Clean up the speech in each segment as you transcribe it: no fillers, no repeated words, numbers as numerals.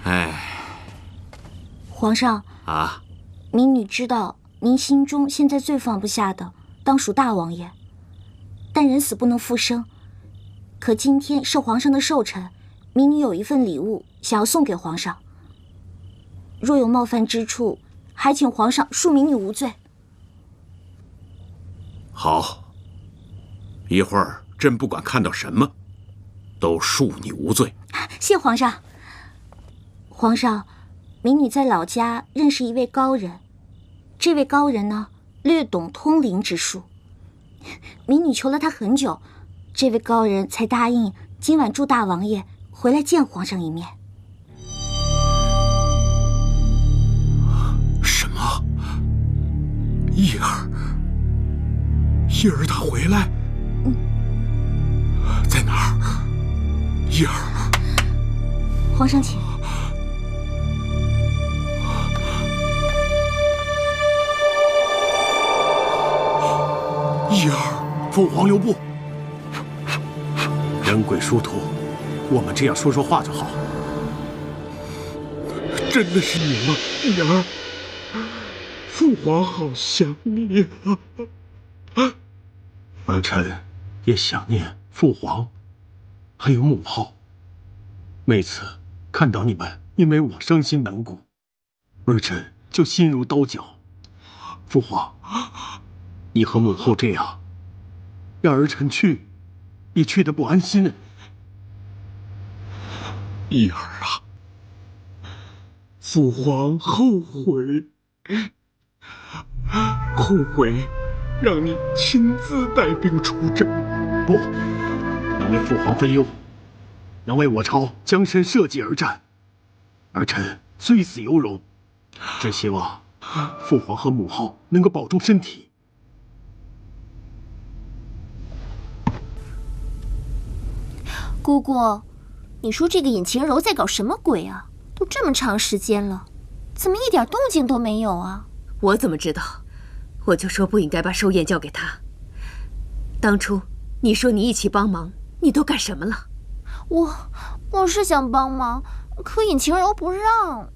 哎，皇上啊，民女知道您心中现在最放不下的，当属大王爷。但人死不能复生，可今天是皇上的寿辰，民女有一份礼物想要送給皇上。若有冒犯之處，還請皇上恕民女無罪。好，一會兒朕不管看到什麼，都恕你無罪。謝皇上。皇上，民女在老家認識一位高人，這位高人呢，略懂通靈之術。民女求了他很久，這位高人才答應今晚助大王爺回來見皇上一面。什麼？叶儿他回来？在哪兒？叶儿，皇上请。叶儿，父皇留步。人鬼殊途，我們這樣說說話就好。真的是你嗎，叶兒？父皇好想你啊！儿臣也想念父皇，还有母后。每次看到你们因为我伤心难过，儿臣就心如刀绞。父皇，你和母后这样，让儿臣去，也去得不安心。叶儿啊，父皇后悔让你亲自帶兵出征。不，能為父皇分憂，能為我朝江山社稷而戰，兒臣雖死猶榮。只希望父皇和母後能夠保重身體。姑姑，你說這個尹晴柔在搞什麼鬼啊？都這麼長時間了，怎麼一點動靜都沒有啊？我怎麼知道？我就說不應該把壽宴交給他。當初你說你一起幫忙，你都幹什麼了？我是想幫忙，可尹晴柔不讓。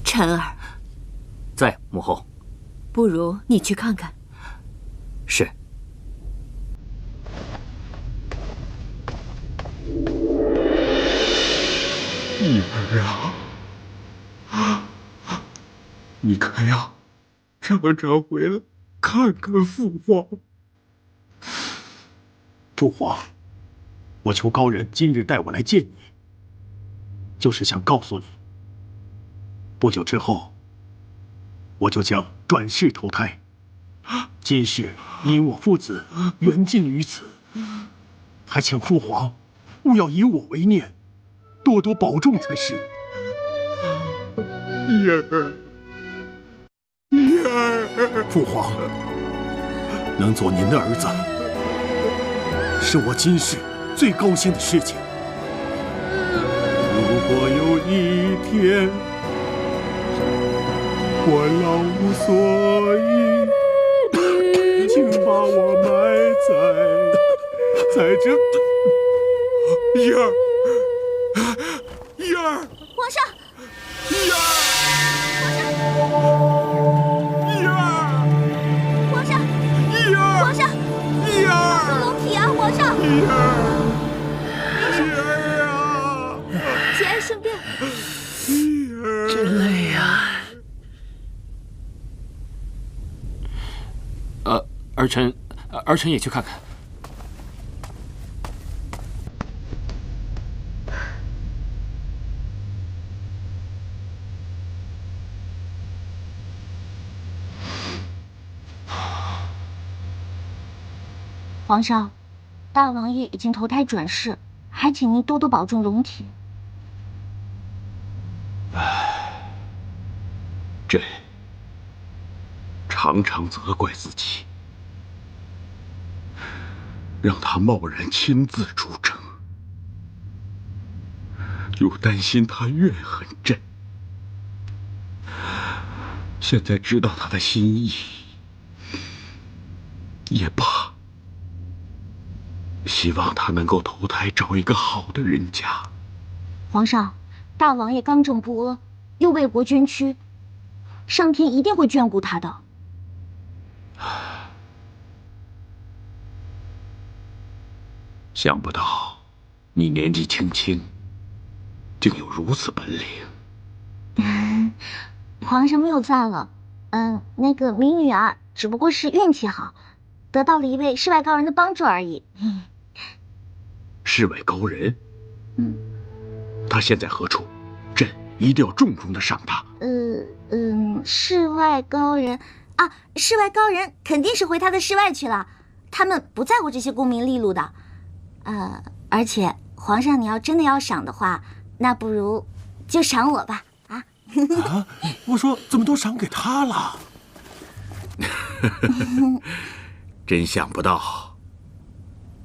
晨兒，在，母後。不如你去看看。是。叶儿啊，你可要常常回来看看父皇。父皇，我求高人今日帶我來見你，就是想告訴你，不久之後，我就將轉世投胎。今世因我父子緣盡於此，還請父皇勿要以我為念，多多保重才是。葉兒，葉兒，父皇，能做您的兒子，是我今世最高興的事情。如果有一天我老無所依，請把我埋在這。葉兒，葉兒，皇上，葉兒，皇上，葉兒，皇上，葉兒，坐龍體啊，皇上。葉兒啊，节哀生病。真累呀。儿臣也去看看。皇上，大王爺已經投胎轉世，還請您多多保重龍體。朕常常責怪自己，讓他貿然親自出征，又擔心他怨恨朕。現在知道他的心意，也罷。希望他能夠投胎找一個好的人家。皇上，大王爺刚正不阿，又為國捐軀，上天一定會眷顧他的。想不到你年紀輕輕，竟有如此本領。皇上謬讚了。那個民女兒只不過是運氣好，得到了一位世外高人的幫助而已。世外高人？他現在何處？朕一定要重重的賞他。世外高人啊，世外高人肯定是回他的世外去了，他們不在乎這些功名利祿的。而且皇上，你要真的要賞的話，那不如就賞我吧。啊，我說怎麼都賞給他了？真想不到，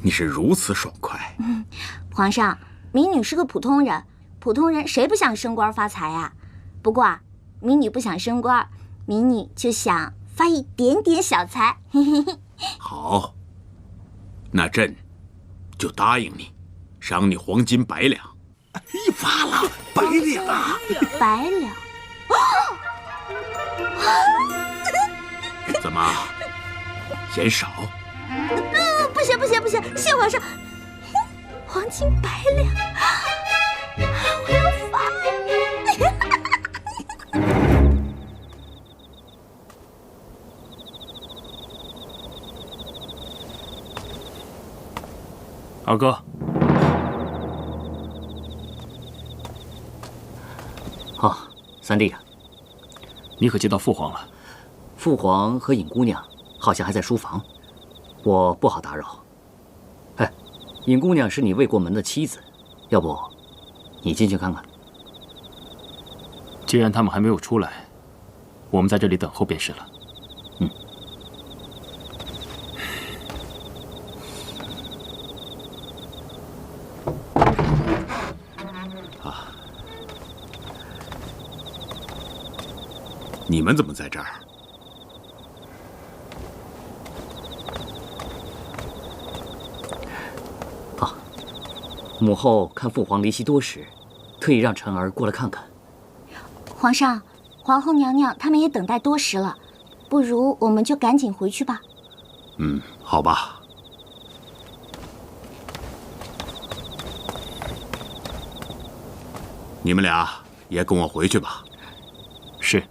你是如此爽快。皇上，民女是個普通人，普通人誰不想升官發財呀？不過啊，民女不想升官，民女就想發一點點小財。好，那朕就答應你，賞你黃金100兩。一發了100兩啊！100兩？怎麼，嫌少？不行不行不行，谢皇上，黄金100两，我要发！二哥，三弟啊，你可接到父皇了？父皇和尹姑娘好像还在书房，我不好打扰。哎，尹姑娘是你未过门的妻子，要不你进去看看？既然他们还没有出来，我们在这里等候便是了。你们怎么在这儿？母后看父皇离席多时，特意讓臣兒過來看看。皇上，皇後娘娘他們也等待多時了，不如我們就趕緊回去吧。好吧。你們倆也跟我回去吧。是。